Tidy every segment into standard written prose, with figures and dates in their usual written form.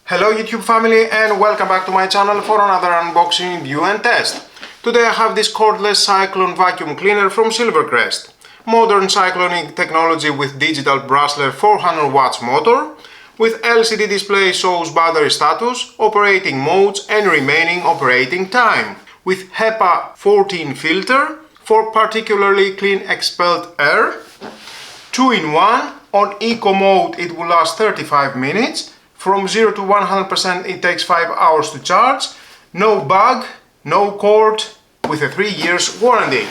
Hello YouTube family and welcome back to my channel for another unboxing, review and test. Today I have this cordless cyclone vacuum cleaner from Silvercrest. Modern cycloning technology with digital brushless 400 watts motor, with LCD display shows battery status, operating modes and remaining operating time. With HEPA 14 filter for particularly clean expelled air. 2-in-1, on eco mode it will last 35 minutes. From 0 to 100% it takes 5 hours to charge, no bug, no cord, with a 3 years warranty.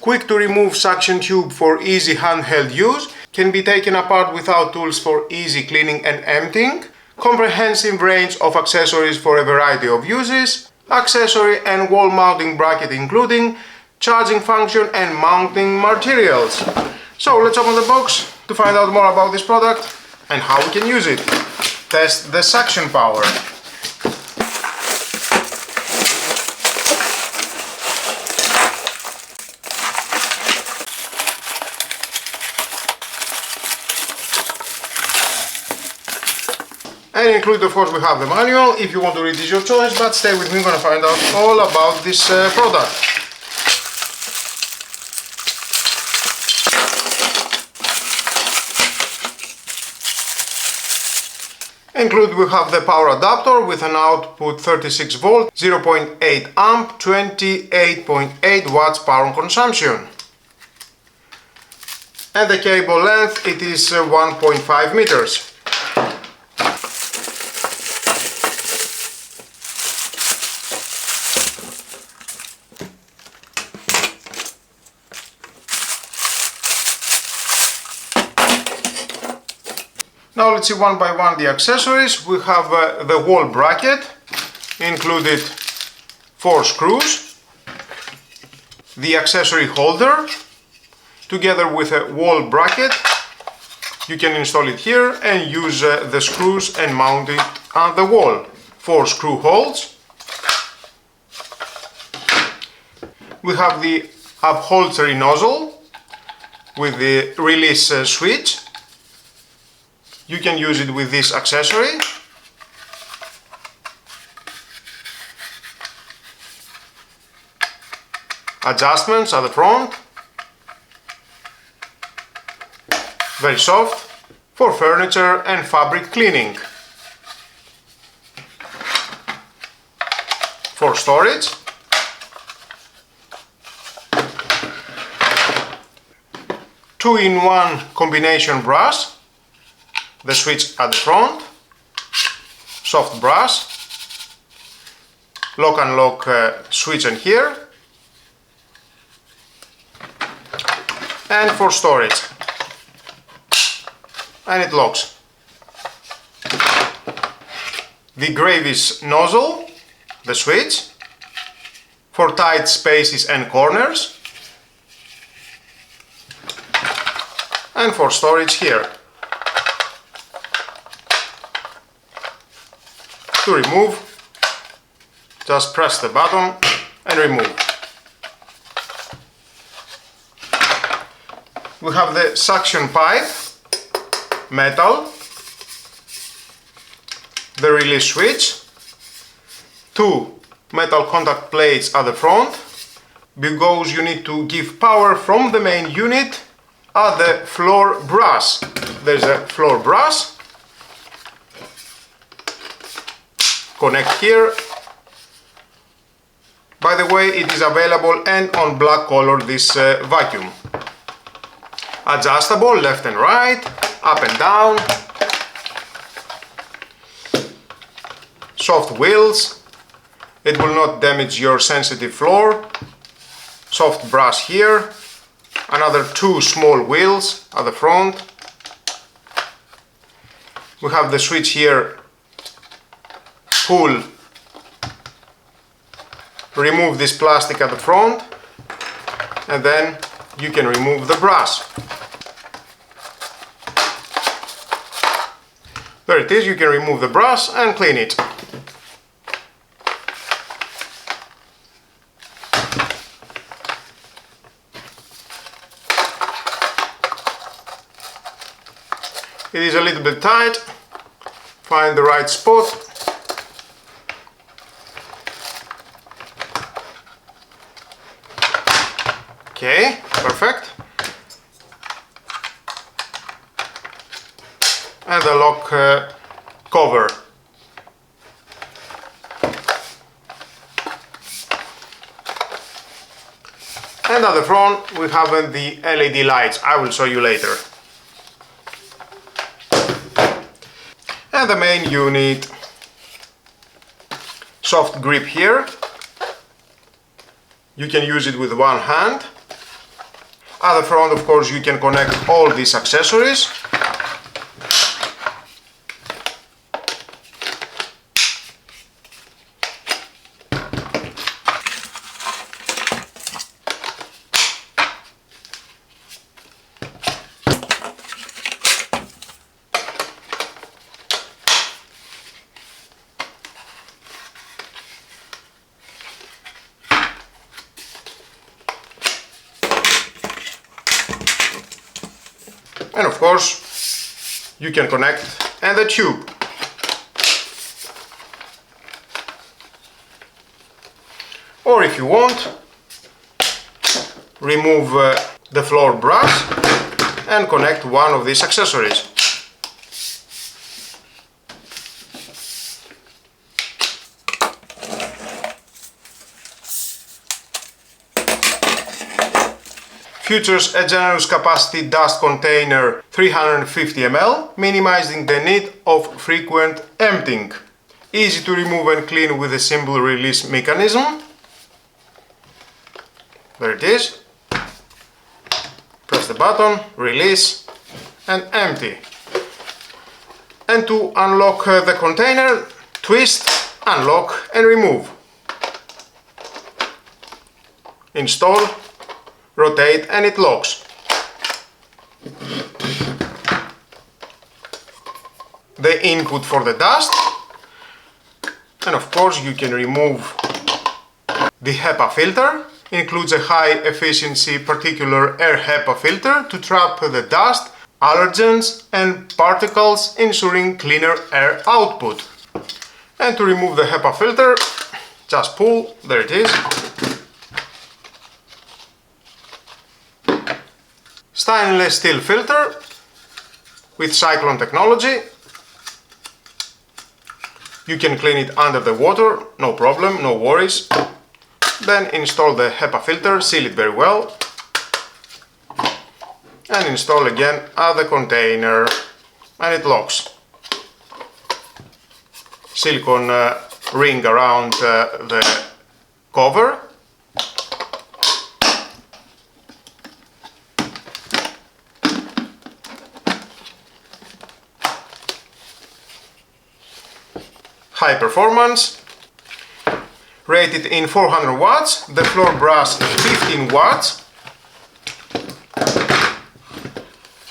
Quick to remove suction tube for easy handheld use, can be taken apart without tools for easy cleaning and emptying. Comprehensive range of accessories for a variety of uses, accessory and wall mounting bracket including, charging function and mounting materials. So let's open the box to find out more about this product and how we can use it. Test the suction power. And included, of course, we have the manual. If you want to read it, your choice, but stay with me, we're gonna find out all about this product. Included we have the power adapter with an output 36 volt, 0.8 amp, 28.8 watts power consumption. And the cable length, it is 1.5 meters. Now let's see one by one the accessories. We have the wall bracket, included 4 screws, the accessory holder, together with a wall bracket. You can install it here and use the screws and mount it on the wall. 4 screw holes. We have the upholstery nozzle with the release switch. You can use it with this accessory. Adjustments at the front. Very soft for furniture and fabric cleaning. For storage. Two-in-one combination brush. The switch at the front, soft brush, lock and lock switch in here, and for storage, and it locks. The Gravis nozzle, the switch, for tight spaces and corners, and for storage here. To remove, just press the button and remove. We have the suction pipe, metal, the release switch, 2 metal contact plates at the front, because you need to give power from the main unit at the floor brush. There's a floor brush. Connect here. By the way, it is available and on black color, this vacuum. Adjustable left and right, up and down. Soft wheels. It will not damage your sensitive floor. Soft brush here. Another 2 small wheels at the front. We have the switch here. Pull, remove this plastic at the front, and then you can remove the brush. There it is, you can remove the brush and clean it. It is a little bit tight. find the right spot. Okay, perfect. And the lock cover. And at the front we have the LED lights. I will show you later. And the main unit, soft grip here. You can use it with one hand. At the front, of course, you can connect all these accessories. And of course, you can connect and the tube. Or if you want, remove the floor brush and connect one of these accessories. Features a generous capacity dust container 350 ml, minimizing the need of frequent emptying. Easy to remove and clean with a simple release mechanism. There it is. Press the button, release and empty. And to unlock the container, twist, unlock and remove. Install, rotate and it locks. The input for the dust, and of course you can remove the HEPA filter. Includes a high efficiency particular air HEPA filter to trap the dust, allergens and particles, ensuring cleaner air output. And to remove the HEPA filter, just pull, there it is. Stainless steel filter with Cyclone technology. You can clean it under the water, no problem, no worries. Then install the HEPA filter, seal it very well. And install again the container and it locks. Silicone ring around the cover. High performance, rated in 400 watts, the floor brush 15 watts,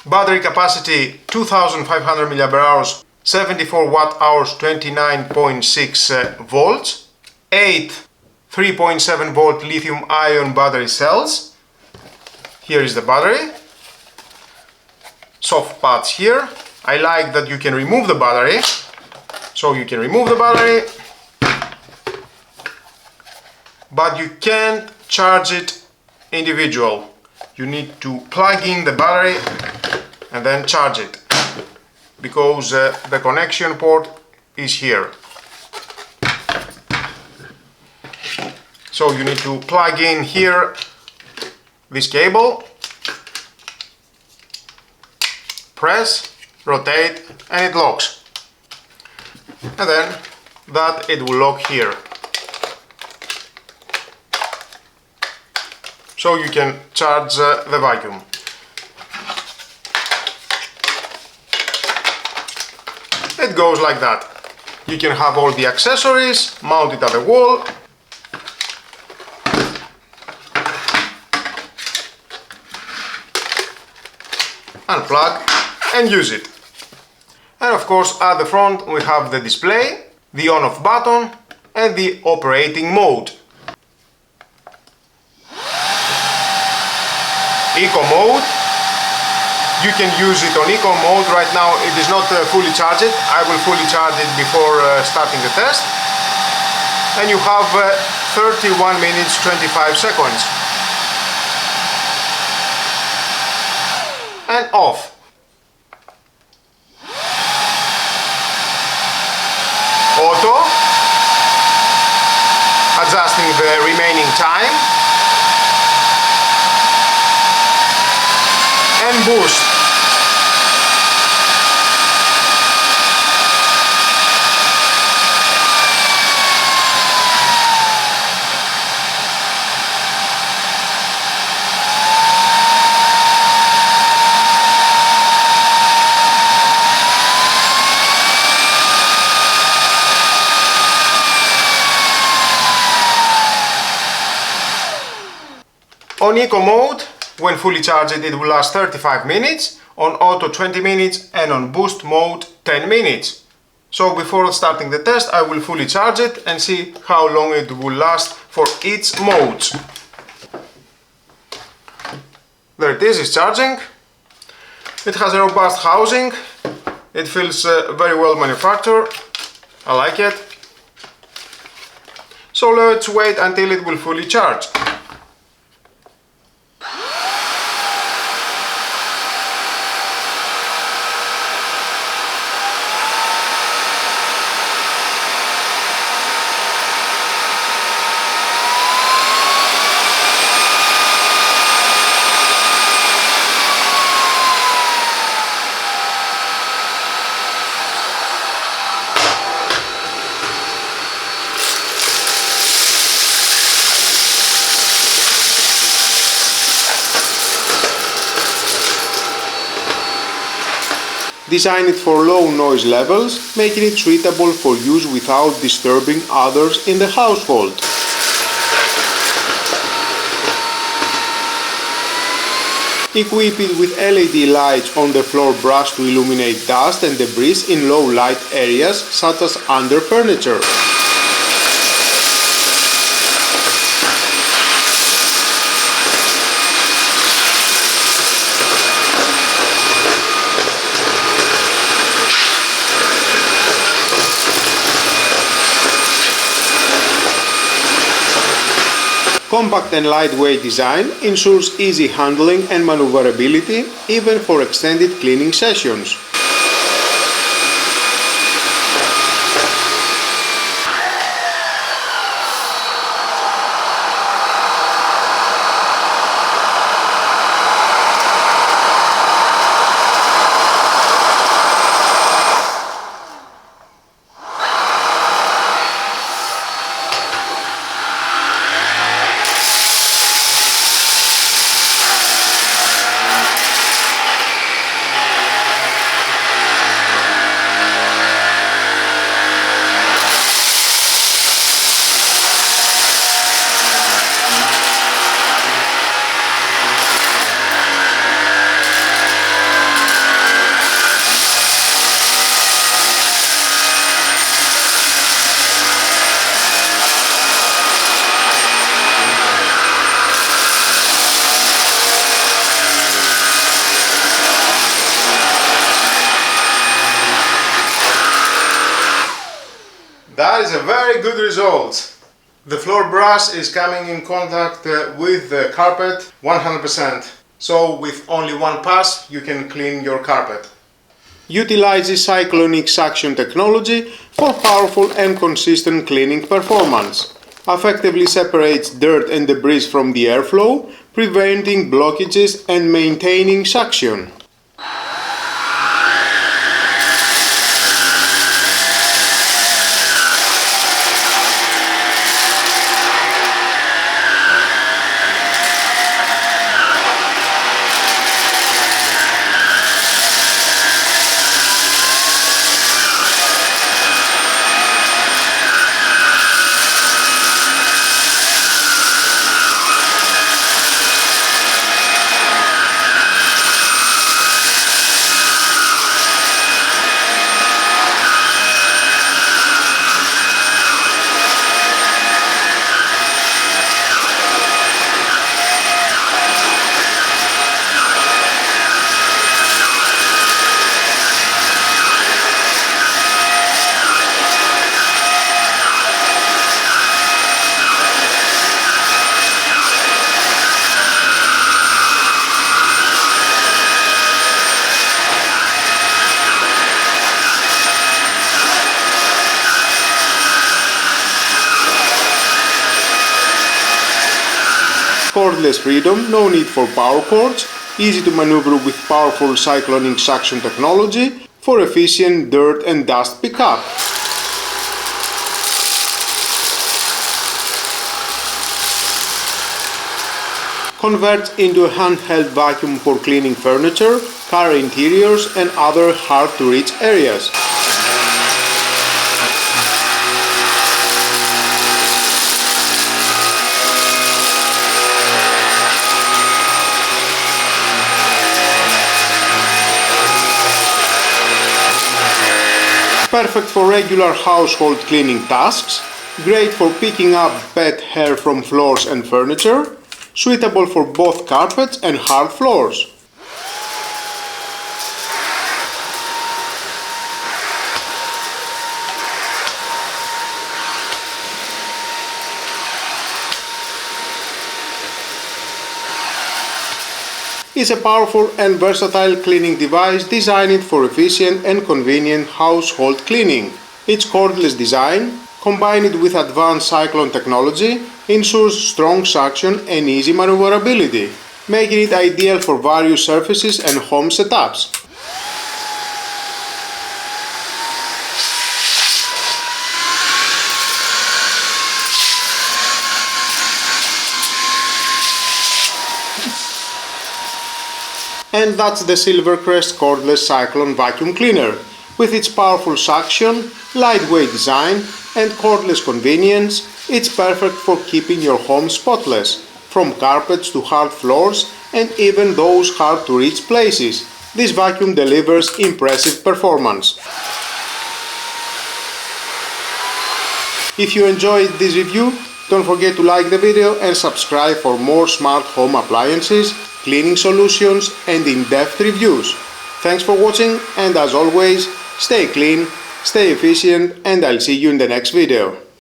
battery capacity 2500 mAh, 74 watt-hours, 29.6 volts, 8 3.7 volt lithium ion battery cells. Here is the battery, soft pads here. I like that you can remove the battery. So you can remove the battery, but you can't charge it individual. You need to plug in the battery and then charge it, because the connection port is here. So you need to plug in here this cable, press, rotate, and it locks. And then that it will lock here. So you can charge the vacuum. It goes like that. You can have all the accessories mounted at the wall. Unplug and use it. And of course at the front we have the display, the on-off button and the operating mode. Eco mode, You can use it on eco mode. Right now it is not fully charged. I will fully charge it before starting the test. And you have 31 minutes 25 seconds. And off. Auto. Adjusting the remaining time. And boost. On eco mode, when fully charged, it will last 35 minutes, on auto 20 minutes, and on boost mode 10 minutes. So before starting the test, I will fully charge it and see how long it will last for each mode. There it is, it's charging. It has a robust housing. It feels very well manufactured. I like it. So let's wait until it will fully charge. Designed for low noise levels, making it suitable for use without disturbing others in the household. Equip it with LED lights on the floor brush to illuminate dust and debris in low light areas such as under furniture. Compact and lightweight design ensures easy handling and maneuverability even for extended cleaning sessions. That is a very good result. The floor brush is coming in contact with the carpet 100%. So with only one pass you can clean your carpet. Utilizes cyclonic suction technology for powerful and consistent cleaning performance. Effectively separates dirt and debris from the airflow, preventing blockages and maintaining suction. Cordless freedom, no need for power cords, easy to maneuver with powerful cycloning suction technology for efficient dirt and dust pickup. Converts into a handheld vacuum for cleaning furniture, car interiors and other hard-to-reach areas. Perfect for regular household cleaning tasks, great for picking up pet hair from floors and furniture, suitable for both carpets and hard floors. Is a powerful and versatile cleaning device designed for efficient and convenient household cleaning. Its cordless design, combined with advanced cyclone technology, ensures strong suction and easy maneuverability, making it ideal for various surfaces and home setups. And that's the Silvercrest Cordless Cyclone vacuum cleaner. With its powerful suction, lightweight design and cordless convenience, it's perfect for keeping your home spotless, from carpets to hard floors and even those hard to reach places. This vacuum delivers impressive performance. If you enjoyed this review, don't forget to like the video and subscribe for more smart home appliances, cleaning solutions and in-depth reviews. Thanks for watching and as always, stay clean, stay efficient and I'll see you in the next video.